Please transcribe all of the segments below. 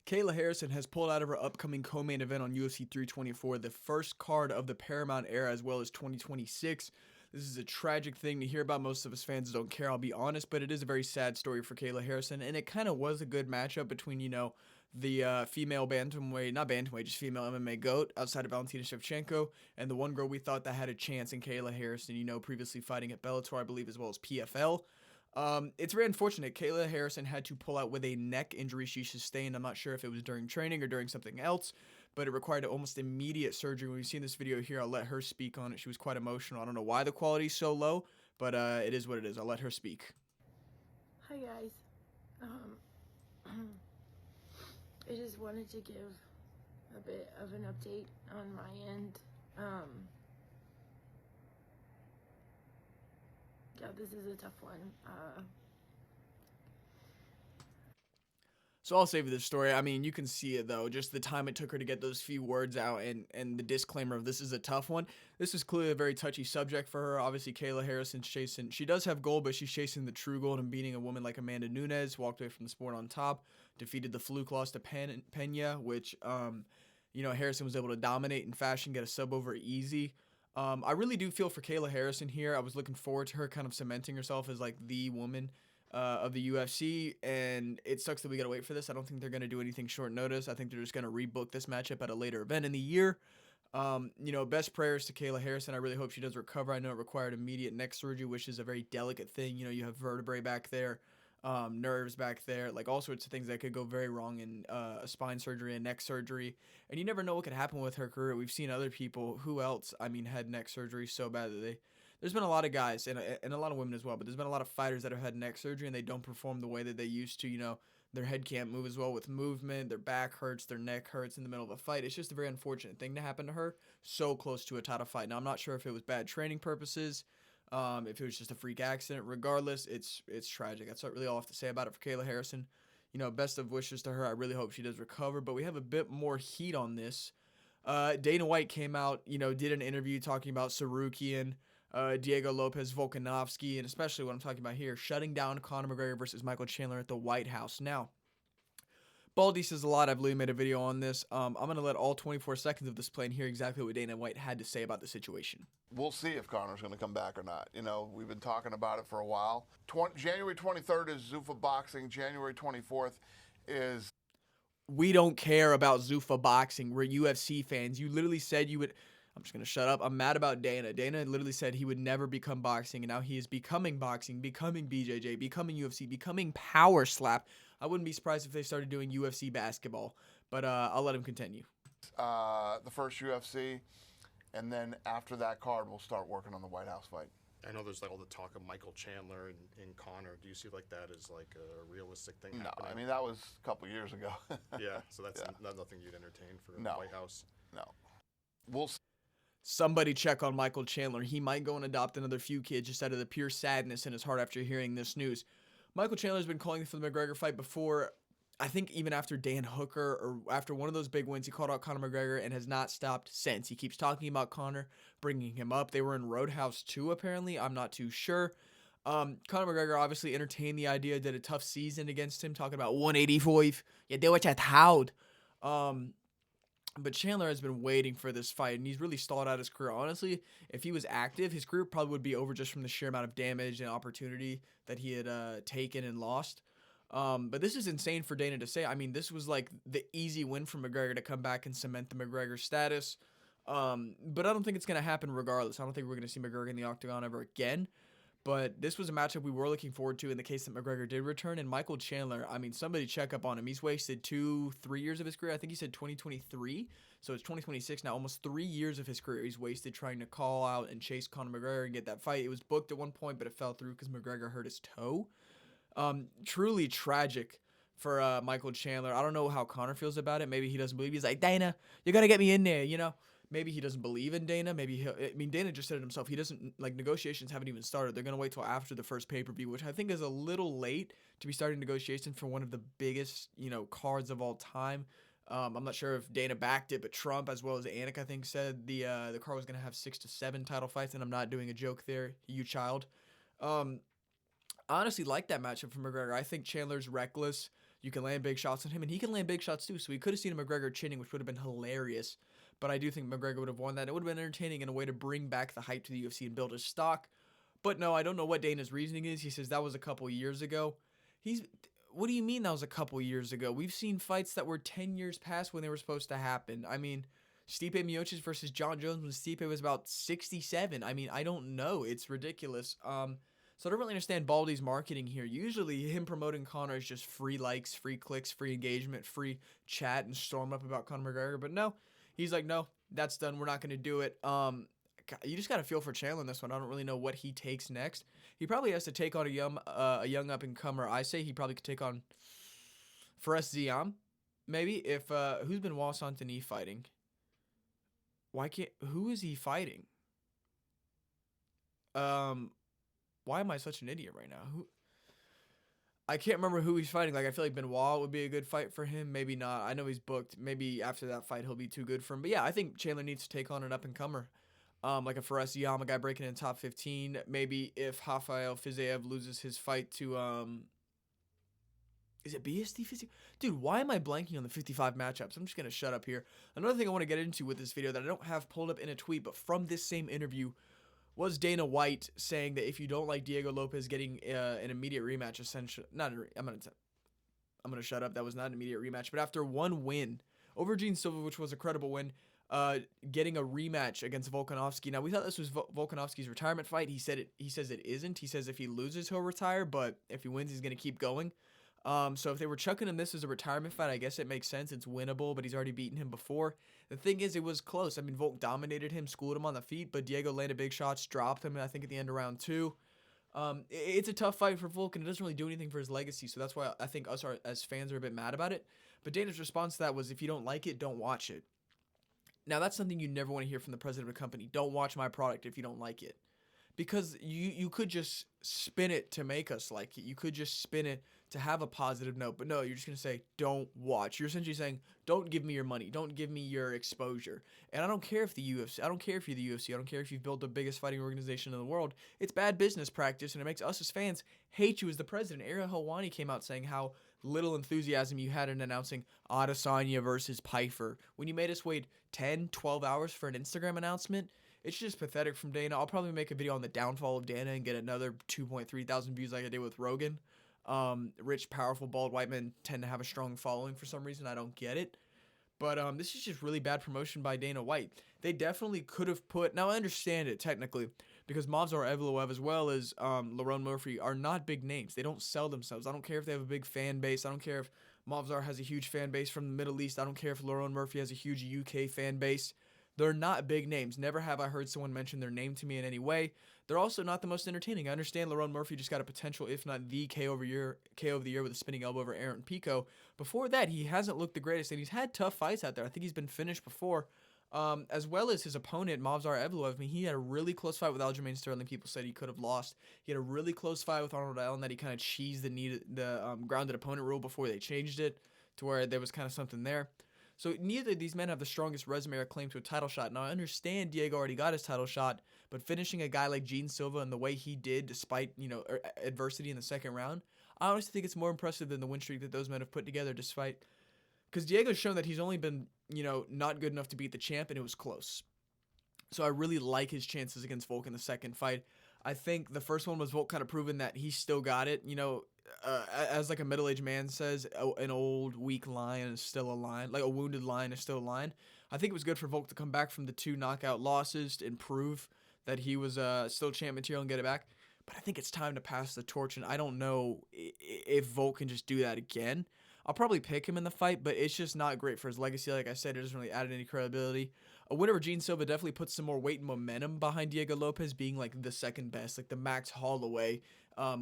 Kayla Harrison has pulled out of her upcoming co-main event on UFC 324, the first card of the Paramount era as well as 2026. This is a tragic thing to hear about. Most of us fans don't care, I'll be honest, but it is a very sad story for Kayla Harrison, and it kind of was a good matchup between, the female bantamweight, not bantamweight, just female MMA GOAT outside of Valentina Shevchenko, and the one girl we thought that had a chance in Kayla Harrison, previously fighting at Bellator, I believe, as well as PFL. It's very unfortunate. Kayla Harrison had to pull out with a neck injury she sustained. I'm not sure if it was during training or during something else, but it required almost immediate surgery. When we've seen this video here, I'll let her speak on it. She was quite emotional. I don't know why the quality's so low, but it is what it is. I'll let her speak. Hi guys. I just wanted to give a bit of an update on my end. Yeah, this is a tough one. So I'll save this story. I mean, you can see it though, just the time it took her to get those few words out and the disclaimer of this is a tough one. This is clearly a very touchy subject for her. Obviously, Kayla Harrison's chasing, she does have gold, but she's chasing the true gold and beating a woman like Amanda Nunes, walked away from the sport on top, defeated the fluke loss to Pena, which, Harrison was able to dominate in fashion, get a sub over easy. I really do feel for Kayla Harrison here. I was looking forward to her kind of cementing herself as like the woman of the UFC, and it sucks that we gotta wait for this. I don't think they're gonna do anything short notice. I think they're just gonna rebook this matchup at a later event in the year. Best prayers to Kayla Harrison. I really hope she does recover. I know it required immediate neck surgery, which is a very delicate thing. You have vertebrae back there, nerves back there, like all sorts of things that could go very wrong in a spine surgery and neck surgery. And you never know what could happen with her career. We've seen other people who else, had neck surgery so bad that there's been a lot of guys and a lot of women as well, but there's been a lot of fighters that have had neck surgery and they don't perform the way that they used to. Their head can't move as well with movement, their back hurts, their neck hurts in the middle of a fight. It's just a very unfortunate thing to happen to her so close to a title fight. Now, I'm not sure if it was bad training purposes, if it was just a freak accident. Regardless, it's tragic. That's really all I have to say about it for Kayla Harrison. Best of wishes to her. I really hope she does recover, but we have a bit more heat on this. Dana White came out, did an interview talking about Sarukian, Diego Lopez Volkanovski, and especially what I'm talking about here, shutting down Conor McGregor versus Michael Chandler at the White House. Now, Baldy says a lot. I've literally made a video on this. I'm going to let all 24 seconds of this play and hear exactly what Dana White had to say about the situation. We'll see if Conor's going to come back or not. We've been talking about it for a while. January 23rd is Zuffa Boxing. January 24th is... We don't care about Zuffa Boxing. We're UFC fans. You literally said you would... I'm just going to shut up. I'm mad about Dana. Dana literally said he would never become boxing, and now he is becoming boxing, becoming BJJ, becoming UFC, becoming Power Slap. I wouldn't be surprised if they started doing UFC basketball, but I'll let him continue. The first UFC, and then after that card, we'll start working on the White House fight. I know there's like all the talk of Michael Chandler and Conor. Do you see like that as like a realistic thing happening? I mean, that was a couple years ago. Yeah, so that's not nothing you'd entertain for the White House? No. We'll see. Somebody check on Michael Chandler. He might go and adopt another few kids just out of the pure sadness in his heart after hearing this news. Michael Chandler's been calling for the McGregor fight before. I think even after Dan Hooker or after one of those big wins, he called out Conor McGregor and has not stopped since. He keeps talking about Conor, bringing him up. They were in Roadhouse 2, apparently. I'm not too sure. Conor McGregor obviously entertained the idea, did a tough season against him, talking about 185. You do what you told. But Chandler has been waiting for this fight, and he's really stalled out his career. Honestly, if he was active, his career probably would be over just from the sheer amount of damage and opportunity that he had taken and lost. But this is insane for Dana to say. I mean, this was like the easy win for McGregor to come back and cement the McGregor status. But I don't think it's going to happen regardless. I don't think we're going to see McGregor in the octagon ever again. But this was a matchup we were looking forward to in the case that McGregor did return. And Michael Chandler, I mean, somebody check up on him. He's wasted 2-3 years of his career. I think he said 2023. So it's 2026 now. Almost 3 years of his career he's wasted trying to call out and chase Conor McGregor and get that fight. It was booked at one point, but it fell through because McGregor hurt his toe. Truly tragic for Michael Chandler. I don't know how Conor feels about it. Maybe he doesn't believe. He's like, Dana, you got to get me in there, Maybe he doesn't believe in Dana. Maybe Dana just said it himself. He doesn't, negotiations haven't even started. They're going to wait till after the first pay-per-view, which I think is a little late to be starting negotiations for one of the biggest, cards of all time. I'm not sure if Dana backed it, but Trump, as well as Anik, I think, said the card was going to have 6 to 7 title fights, and I'm not doing a joke there, you child. I honestly like that matchup for McGregor. I think Chandler's reckless. You can land big shots on him, and he can land big shots too. So we could have seen McGregor chinning, which would have been hilarious. But I do think McGregor would have won that. It would have been entertaining in a way to bring back the hype to the UFC and build his stock. But no, I don't know what Dana's reasoning is. He says that was a couple years ago. What do you mean that was a couple years ago? We've seen fights that were 10 years past when they were supposed to happen. I mean, Stipe Miocic versus John Jones when Stipe was about 67. I mean, I don't know. It's ridiculous. So I don't really understand Baldy's marketing here. Usually him promoting Conor is just free likes, free clicks, free engagement, free chat, and storm up about Conor McGregor. But no, he's like, no, that's done. We're not going to do it. You just got to feel for Chandler in this one. I don't really know what he takes next. He probably has to take on a young up-and-comer. I say he probably could take on Fares Ziam, maybe. If who's Benoit Saint-Denis fighting? Who is he fighting? Why am I such an idiot right now? I can't remember who he's fighting. Like, I feel like Benoit would be a good fight for him. Maybe not. I know he's booked. Maybe after that fight he'll be too good for him. But yeah, I think Chandler needs to take on an up-and-comer. Like a Fares Ziam, a guy breaking in top 15. Maybe if Rafael Fiziev loses his fight to, is it BSD Fiziev? Dude, why am I blanking on the 55 matchups? I'm just going to shut up here. Another thing I want to get into with this video that I don't have pulled up in a tweet, but from this same interview, was Dana White saying that if you don't like Diego Lopez getting an immediate rematch, essentially, I'm gonna shut up. That was not an immediate rematch, but after one win over Gene Silva, which was a credible win, getting a rematch against Volkanovski. Now we thought this was Volkanovski's retirement fight. He says it isn't. He says if he loses, he'll retire, but if he wins, he's gonna keep going. So if they were chucking him this as a retirement fight, I guess it makes sense. It's winnable, but he's already beaten him before. The thing is, it was close. I mean, Volk dominated him, schooled him on the feet, but Diego landed big shots, dropped him, I think, at the end of round 2. It's a tough fight for Volk, and it doesn't really do anything for his legacy, so that's why I think us as fans are a bit mad about it. But Dana's response to that was, if you don't like it, don't watch it. Now, that's something you never want to hear from the president of a company. Don't watch my product if you don't like it. Because you could just spin it to make us like it. You could just spin it to have a positive note. But no, you're just going to say, don't watch. You're essentially saying, don't give me your money. Don't give me your exposure. And I don't care if I don't care if you're the UFC. I don't care if you've built the biggest fighting organization in the world. It's bad business practice, and it makes us as fans hate you as the president. Ariel Helwani came out saying how little enthusiasm you had in announcing Adesanya versus Pyfer. When you made us wait 10, 12 hours for an Instagram announcement, it's just pathetic from Dana. I'll probably make a video on the downfall of Dana and get another 2.3 thousand views like I did with Rogan. Rich, powerful, bald white men tend to have a strong following for some reason. I don't get it. But this is just really bad promotion by Dana White. They definitely could have put... Now, I understand it technically because Movsar Evloev as well as Lerone Murphy are not big names. They don't sell themselves. I don't care if they have a big fan base. I don't care if Movsar has a huge fan base from the Middle East. I don't care if Lerone Murphy has a huge UK fan base. They're not big names. Never have I heard someone mention their name to me in any way. They're also not the most entertaining. I understand Lerone Murphy just got a potential, if not the KO of the year with a spinning elbow over Aaron Pico. Before that, he hasn't looked the greatest, and he's had tough fights out there. I think he's been finished before, as well as his opponent, Movsar Evloev. I mean, he had a really close fight with Aljamain Sterling. People said he could have lost. He had a really close fight with Arnold Allen that he kind of cheesed the grounded opponent rule before they changed it to where there was kind of something there. So neither of these men have the strongest resume or claim to a title shot. Now, I understand Diego already got his title shot, but finishing a guy like Gene Silva in the way he did despite, adversity in the second round, I honestly think it's more impressive than the win streak that those men have put together despite... Because Diego's shown that he's only been, not good enough to beat the champ, and it was close. So I really like his chances against Volk in the second fight. I think the first one was Volk kind of proving that he still got it, as like a middle-aged man says, an old weak lion is still a lion. Like a wounded lion is still a lion. I think it was good for Volk to come back from the 2 knockout losses and prove that he was still champ material and get it back. But I think it's time to pass the torch, and I don't know if Volk can just do that again. I'll probably pick him in the fight, but it's just not great for his legacy. Like I said, it doesn't really add any credibility. A win over Gene Silva definitely puts some more weight and momentum behind Diego Lopez being like the second best, like the Max Holloway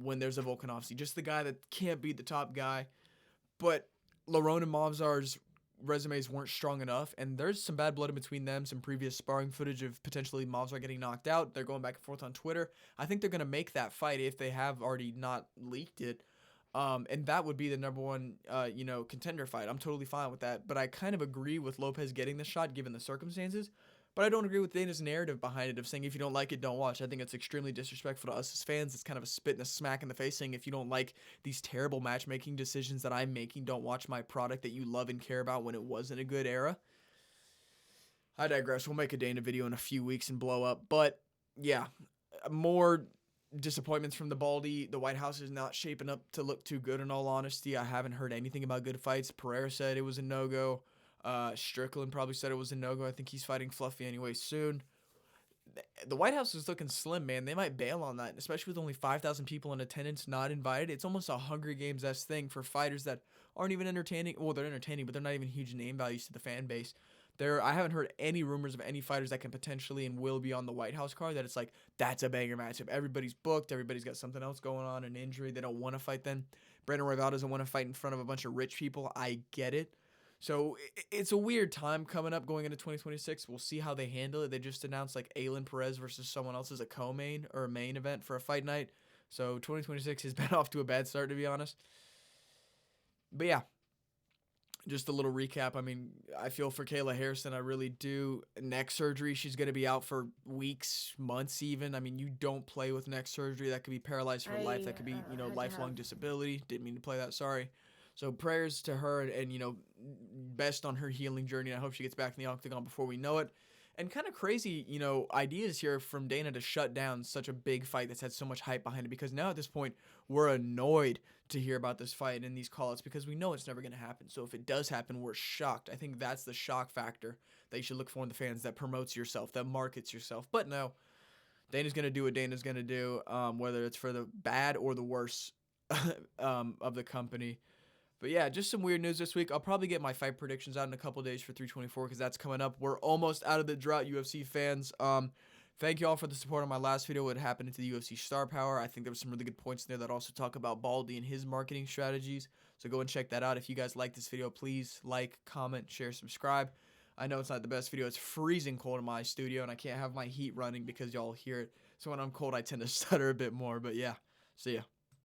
when there's a Volkanovski. Just the guy that can't beat the top guy. But Lerone and Movsar's resumes weren't strong enough, and there's some bad blood in between them, some previous sparring footage of potentially Movsar getting knocked out. They're going back and forth on Twitter. I think they're going to make that fight if they have already not leaked it. And that would be the number one, contender fight. I'm totally fine with that. But I kind of agree with Lopez getting the shot given the circumstances. But I don't agree with Dana's narrative behind it of saying if you don't like it, don't watch. I think it's extremely disrespectful to us as fans. It's kind of a spit and a smack in the face saying if you don't like these terrible matchmaking decisions that I'm making, don't watch my product that you love and care about when it wasn't a good era. I digress. We'll make a Dana video in a few weeks and blow up. But yeah, more disappointments from the Baldy. The White House is not shaping up to look too good in all honesty. I haven't heard anything about good fights. Pereira said it was a no-go. Strickland probably said it was a no-go. I think he's fighting Fluffy anyway soon. The White House is looking slim, man. They might bail on that, especially with only 5,000 people in attendance not invited. It's almost a Hunger Games-esque thing for fighters that aren't even entertaining. Well, they're entertaining, but they're not even huge name values to the fan base. I haven't heard any rumors of any fighters that can potentially and will be on the White House card that it's like, that's a banger matchup. Everybody's booked. Everybody's got something else going on, an injury. They don't want to fight then. Brandon Royval doesn't want to fight in front of a bunch of rich people. I get it. So it's a weird time coming up going into 2026. We'll see how they handle it. They just announced like Aylin Perez versus someone else as a co-main or a main event for a fight night. So 2026 has been off to a bad start, to be honest. But yeah, just a little recap. I mean, I feel for Kayla Harrison. I really do. Neck surgery, she's going to be out for weeks, months even. I mean, you don't play with neck surgery. That could be paralyzed for life. That could be, lifelong disability. Didn't mean to play that. Sorry. So prayers to her and best on her healing journey. I hope she gets back in the octagon before we know it. And kind of crazy, ideas here from Dana to shut down such a big fight that's had so much hype behind it. Because now at this point, we're annoyed to hear about this fight and these call-outs because we know it's never going to happen. So if it does happen, we're shocked. I think that's the shock factor that you should look for in the fans, that promotes yourself, that markets yourself. But no, Dana's going to do what Dana's going to do, whether it's for the bad or the worse of the company. But yeah, just some weird news this week. I'll probably get my fight predictions out in a couple days for 324 because that's coming up. We're almost out of the drought, UFC fans. Thank you all for the support on my last video, what happened to the UFC Star Power. I think there were some really good points in there that also talk about Baldy and his marketing strategies. So go and check that out. If you guys like this video, please like, comment, share, subscribe. I know it's not the best video. It's freezing cold in my studio, and I can't have my heat running because y'all hear it. So when I'm cold, I tend to stutter a bit more. But yeah, see ya.